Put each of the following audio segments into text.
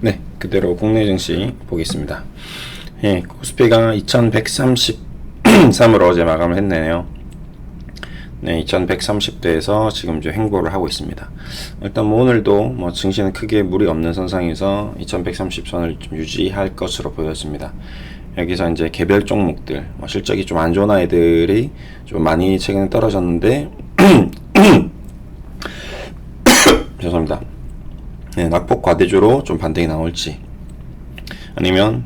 네, 그대로 국내 증시 보겠습니다. 예, 코스피가 2133으로 어제 마감을 했네요. 네, 2130대에서 지금 이제 횡보를 하고 있습니다. 일단 뭐 오늘도 뭐 증시는 크게 무리 없는 선상에서 2130선을 좀 유지할 것으로 보여집니다. 여기서 이제 개별 종목들, 뭐 실적이 좀 안 좋은 아이들이 좀 많이 최근에 떨어졌는데, 죄송합니다. 네, 낙폭 과대주로 좀 반등이 나올지, 아니면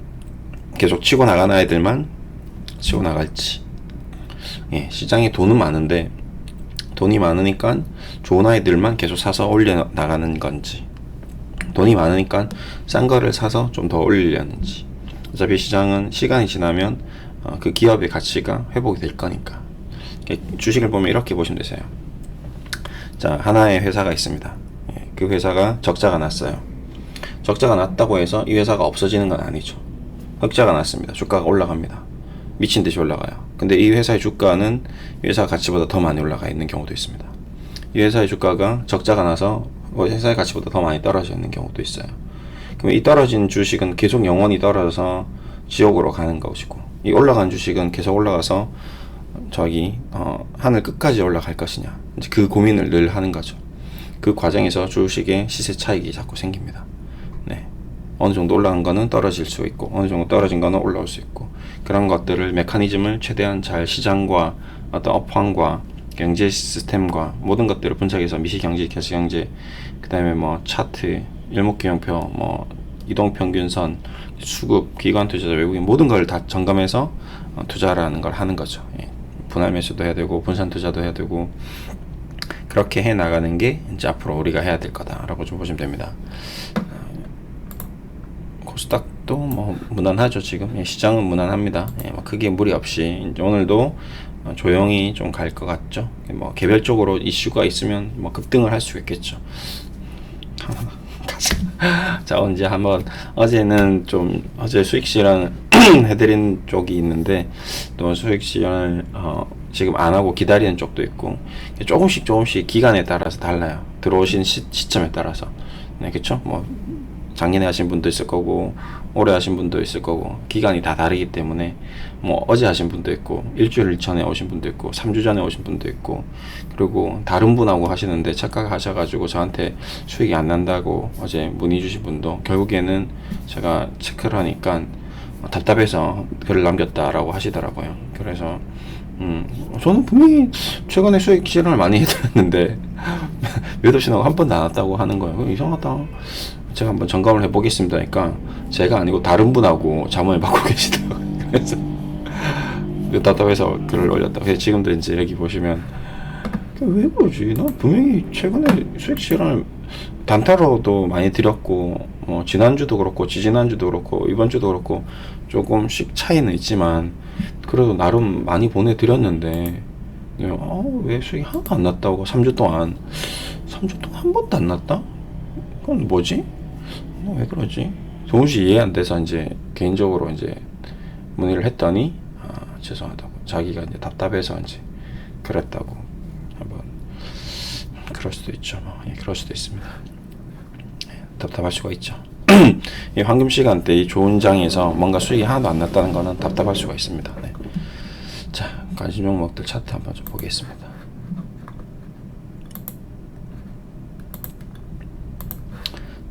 계속 치고 나가는 아이들만 치고 나갈지. 예, 시장에 돈은 많은데 돈이 많으니까 좋은 아이들만 계속 사서 올려 나가는 건지, 돈이 많으니까 싼 거를 사서 좀 더 올리려는지. 어차피 시장은 시간이 지나면 그 기업의 가치가 회복이 될 거니까. 주식을 보면 이렇게 보시면 되세요. 자, 하나의 회사가 있습니다. 그 회사가 적자가 났어요. 적자가 났다고 해서 이 회사가 없어지는 건 아니죠. 흑자가 났습니다. 주가가 올라갑니다. 미친 듯이 올라가요. 근데 이 회사의 주가는 이 회사 가치보다 더 많이 올라가 있는 경우도 있습니다. 이 회사의 주가가 적자가 나서 회사의 가치보다 더 많이 떨어져 있는 경우도 있어요. 그럼 이 떨어진 주식은 계속 영원히 떨어져서 지옥으로 가는 것이고, 이 올라간 주식은 계속 올라가서 하늘 끝까지 올라갈 것이냐, 이제 그 고민을 늘 하는 거죠. 그 과정에서 주식의 시세 차익이 자꾸 생깁니다. 네. 어느 정도 올라간 거는 떨어질 수 있고, 어느 정도 떨어진 거는 올라올 수 있고, 그런 것들을, 메커니즘을 최대한 잘 시장과 어떤 업황과 경제 시스템과 모든 것들을 분석해서 미시경제, 개시경제, 그 다음에 뭐 차트, 일목균형표, 뭐 이동평균선, 수급, 기관 투자자, 외국인 모든 걸 다 점검해서 투자라는 걸 하는 거죠. 예. 분할 매수도 해야 되고 분산 투자도 해야 되고, 그렇게 해 나가는 게 이제 앞으로 우리가 해야 될 거다라고 좀 보시면 됩니다. 코스닥도 뭐 무난하죠. 지금 예, 시장은 무난합니다. 예, 뭐 크게 무리 없이 이제 오늘도 조용히 좀 갈 것 같죠. 뭐 개별적으로 이슈가 있으면 뭐 급등을 할 수 있겠죠. 자, 언제 한번, 어제 수익 실현 해드린 쪽이 있는데, 또 수익 실현을 지금 안 하고 기다리는 쪽도 있고, 조금씩 기간에 따라서 달라요. 들어오신 시점에 따라서. 네, 그쵸? 뭐 작년에 하신 분도 있을 거고, 올해 하신 분도 있을 거고, 기간이 다 다르기 때문에, 뭐 어제 하신 분도 있고, 일주일 전에 오신 분도 있고, 3주 전에 오신 분도 있고, 그리고 다른 분하고 하시는데 착각하셔가지고 저한테 수익이 안 난다고 어제 문의 주신 분도 결국에는 제가 체크를 하니까 답답해서 글을 남겼다라고 하시더라고요. 그래서 저는 분명히 최근에 수익 실현을 많이 해드렸는데 몇 없이 나고 한 번도 안 왔다고 하는 거예요. 이상하다. 제가 한번 점검을 해보겠습니다. 그러니까 제가 아니고 다른 분하고 자문을 받고 계시더라고요. 그래서 답답해서 글을 올렸다. 그래서 지금도 이제 여기 보시면, 왜 그러지? 나 분명히 최근에 수익 실현을 단타로도 많이 드렸고, 뭐 지난주도 그렇고 지지난주도 그렇고 이번 주도 그렇고 조금씩 차이는 있지만 그래도 나름 많이 보내드렸는데, 왜 수익이 하나도 안 났다고 3주 동안 한 번도 안 났다? 그건 뭐지? 왜 그러지? 도무지 이해 안 돼서 이제 개인적으로 이제 문의를 했더니 죄송하다고, 자기가 이제 답답해서 이제 그랬다고. 한번 그럴 수도 있죠. 예, 그럴 수도 있습니다. 예, 답답할 수가 있죠. 이 황금 시간대 이 좋은 장에서 뭔가 수익이 하나도 안 났다는 거는 답답할 수가 있습니다. 네. 자, 관심 종목들 차트 한번 좀 보겠습니다.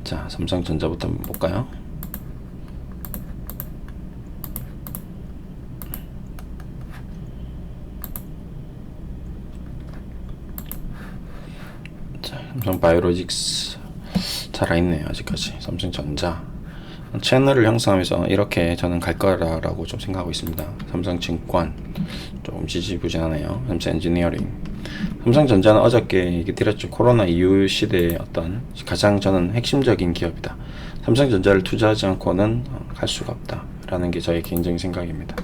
자, 삼성전자부터 한번 볼까요? 자, 삼성바이오로직스 살아있네요. 아직까지. 삼성전자 채널을 형성하면서 이렇게 저는 갈 거라고 좀 생각하고 있습니다. 삼성증권 조금 지지부진하네요. 삼성엔지니어링, 삼성전자는 어저께 얘기 드렸죠. 코로나 이후 시대의 어떤 가장 저는 핵심적인 기업이다. 삼성전자를 투자하지 않고는 갈 수가 없다 라는 게 저의 개인적인 생각입니다.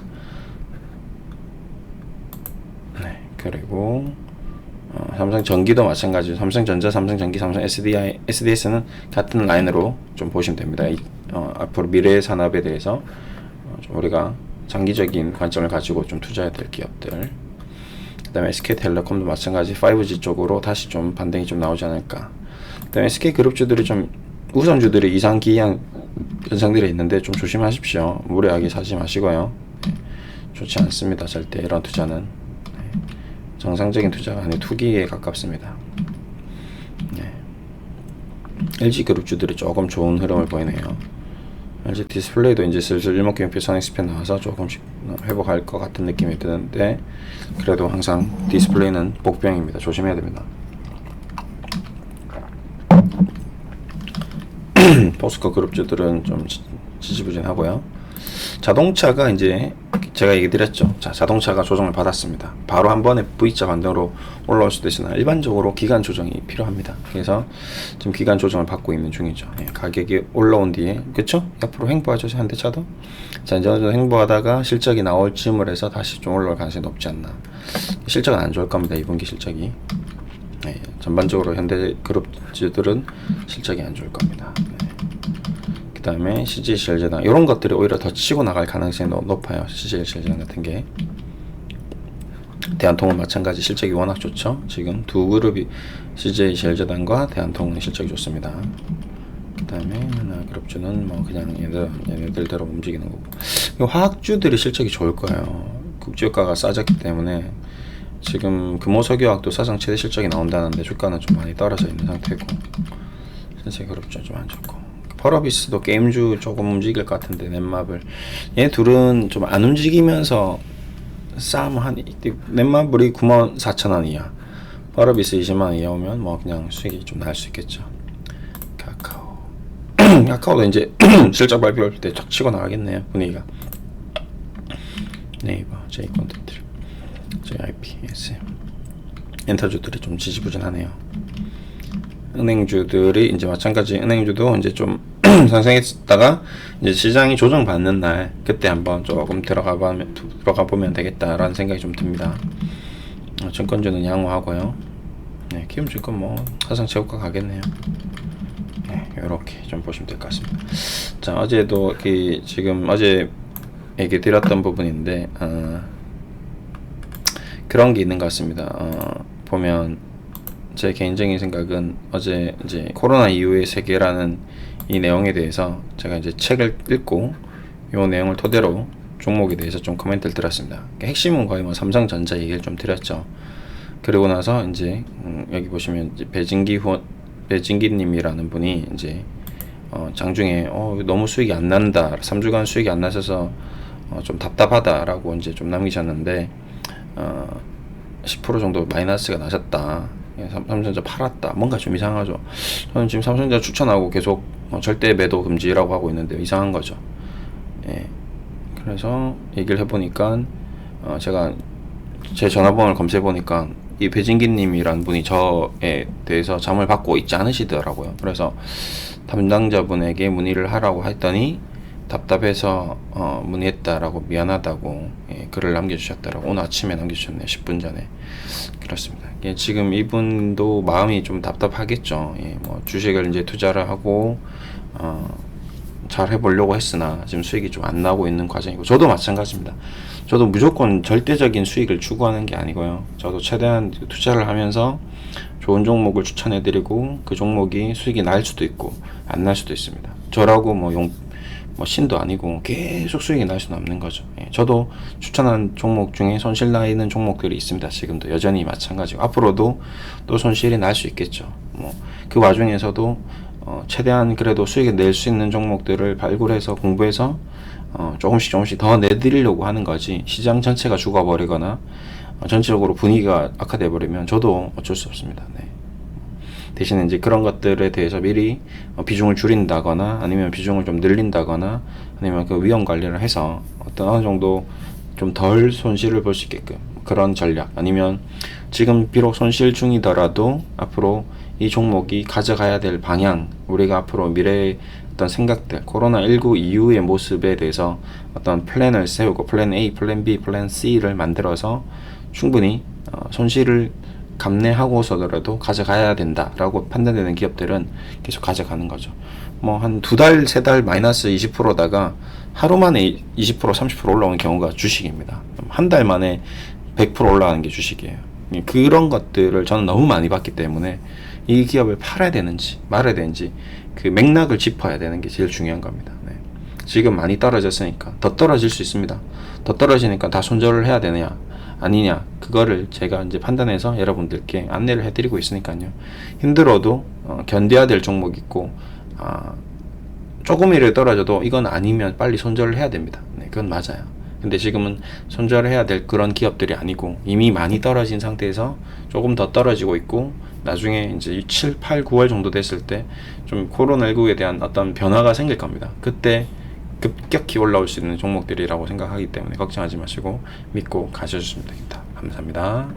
네, 그리고 삼성전기도 마찬가지로 삼성전자, 삼성전기, 삼성 SDS는 같은 라인으로 좀 보시면 됩니다. 앞으로 미래의 산업에 대해서 좀 우리가 장기적인 관점을 가지고 좀 투자해야 될 기업들. 그 다음에 SK텔레콤도 마찬가지 5G 쪽으로 다시 좀 반등이 좀 나오지 않을까. 그 다음에 SK그룹주들이 좀 우선주들이 이상기한 현상들이 있는데 좀 조심하십시오. 무리하게 사지 마시고요. 네, 좋지 않습니다. 절대 이런 투자는. 네, 정상적인 투자가 아닌 투기에 가깝습니다. 네. LG그룹주들이 조금 좋은 흐름을 보이네요. LG 디스플레이도 이제 슬슬 일목균표 선행스팬 나와서 조금씩 회복할 것 같은 느낌이 드는데, 그래도 항상 디스플레이는 복병입니다. 조심해야 됩니다. 포스코 그룹주들은 좀 지지부진하고요. 자동차가 이제 제가 얘기 드렸죠. 자, 자동차가 조정을 받았습니다. 바로 한 번에 V자 반등으로 올라올 수도 있으나 일반적으로 기간 조정이 필요합니다. 그래서 지금 기간 조정을 받고 있는 중이죠. 예, 가격이 올라온 뒤에, 그쵸? 옆으로 횡보하죠, 현대차도. 자, 이제 횡보하다가 실적이 나올 즈음을 해서 다시 좀 올라올 가능성이 높지 않나. 실적은 안 좋을 겁니다, 2분기 실적이. 네, 전반적으로 현대그룹주들은 실적이 안 좋을 겁니다. 네. 그 다음에 CJCL재단 이런 것들이 오히려 더 치고 나갈 가능성이 높아요. CJCL재단 같은 게. 대한통운 마찬가지 실적이 워낙 좋죠. 지금 두 그룹이 CJCL재단과 대한통운의 실적이 좋습니다. 그 다음에 하나그룹주는 뭐 그냥 얘네들대로 움직이는 거고, 화학주들이 실적이 좋을 거예요. 국제유가가 싸졌기 때문에 지금 금호석유화학도 사상 최대 실적이 나온다는데 주가는 좀 많이 떨어져 있는 상태고, 현대그룹주 좀 안 좋고, 펄어비스도 게임주 조금 움직일 것 같은데 넷마블, 얘 둘은 좀 안 움직이면서 싸움 한, 넷마블이 94,000원 이하, 펄어비스 20만원 이하 오면 뭐 그냥 수익이 좀 날 수 있겠죠. 카카오 카카오도 이제 실적 발표할 때 척 치고 나가겠네요, 분위기가. 네이버, J콘텐츠, JIP, SM, 엔터주들이 좀 지지부진하네요. 은행주들이 이제 마찬가지, 은행주도 이제 좀 상승했다가 이제 시장이 조정받는 날 그때 한번 조금 들어가 보면 되겠다라는 생각이 좀 듭니다. 증권주는 양호하고요. 네, 키움증권 뭐 사상 최고가 가겠네요. 네, 이렇게 좀 보시면 될 것 같습니다. 자, 어제도 지금 어제 얘기 드렸던 부분인데 그런 게 있는 것 같습니다. 보면 제 개인적인 생각은 어제 이제 코로나 이후의 세계라는 이 내용에 대해서 제가 이제 책을 읽고 이 내용을 토대로 종목에 대해서 좀 코멘트를 드렸습니다. 핵심은 거의 뭐 삼성전자 얘기를 좀 드렸죠. 그리고 나서 이제 여기 보시면 이제 배진기님이라는 분이 이제 장중에 너무 수익이 안 난다, 3주간 수익이 안 나셔서 좀 답답하다라고 이제 좀 남기셨는데 10% 정도 마이너스가 나셨다. 삼성전자 팔았다. 뭔가 좀 이상하죠. 저는 지금 삼성전자 추천하고 계속 절대 매도 금지라고 하고 있는데 이상한 거죠. 예. 그래서 얘기를 해보니까 제가 제 전화번호를 검색해보니까 이 배진기님이란 분이 저에 대해서 잠을 받고 있지 않으시더라고요. 그래서 담당자분에게 문의를 하라고 했더니 답답해서 문의했다라고, 미안하다고 글을 남겨주셨더라고. 오늘 아침에 남겨주셨네요. 10분 전에. 그렇습니다. 지금 이분도 마음이 좀 답답하겠죠. 뭐 주식을 이제 투자를 하고 잘 해보려고 했으나 지금 수익이 좀 안 나고 있는 과정이고, 저도 마찬가지입니다. 저도 무조건 절대적인 수익을 추구하는 게 아니고요. 저도 최대한 투자를 하면서 좋은 종목을 추천해드리고 그 종목이 수익이 날 수도 있고 안 날 수도 있습니다. 저라고 뭐 신도 아니고 계속 수익이 날 수는 없는 거죠. 저도 추천한 종목 중에 손실 나 있는 종목들이 있습니다. 지금도 여전히 마찬가지고 앞으로도 또 손실이 날 수 있겠죠. 뭐 그 와중에서도 최대한 그래도 수익을 낼 수 있는 종목들을 발굴해서 공부해서 조금씩 더 내드리려고 하는 거지, 시장 전체가 죽어버리거나 전체적으로 분위기가 악화돼 버리면 저도 어쩔 수 없습니다. 네. 대신에 이제 그런 것들에 대해서 미리 비중을 줄인다거나 아니면 비중을 좀 늘린다거나 아니면 그 위험 관리를 해서 어느 정도 좀 덜 손실을 볼 수 있게끔 그런 전략, 아니면 지금 비록 손실 중이더라도 앞으로 이 종목이 가져가야 될 방향, 우리가 앞으로 미래의 어떤 생각들, 코로나19 이후의 모습에 대해서 어떤 플랜을 세우고 플랜 A, 플랜 B, 플랜 C를 만들어서 충분히 손실을 감내하고서더라도 가져가야 된다라고 판단되는 기업들은 계속 가져가는 거죠. 뭐 한 2달, 3달 마이너스 20%다가 하루 만에 20%, 30% 올라오는 경우가 주식입니다. 한 달 만에 100% 올라가는 게 주식이에요. 그런 것들을 저는 너무 많이 봤기 때문에 이 기업을 팔아야 되는지 말아야 되는지 그 맥락을 짚어야 되는 게 제일 중요한 겁니다. 네. 지금 많이 떨어졌으니까 더 떨어질 수 있습니다. 더 떨어지니까 다 손절을 해야 되느냐 아니냐, 그거를 제가 이제 판단해서 여러분들께 안내를 해드리고 있으니까요. 힘들어도 견뎌야 될 종목 있고, 조금이라도 떨어져도 이건 아니면 빨리 손절을 해야 됩니다. 네, 그건 맞아요. 근데 지금은 손절을 해야 될 그런 기업들이 아니고 이미 많이 떨어진 상태에서 조금 더 떨어지고 있고, 나중에 이제 7, 8, 9월 정도 됐을 때 좀 코로나19에 대한 어떤 변화가 생길 겁니다. 그때 급격히 올라올 수 있는 종목들이라고 생각하기 때문에 걱정하지 마시고 믿고 가셔주시면 되겠다. 감사합니다.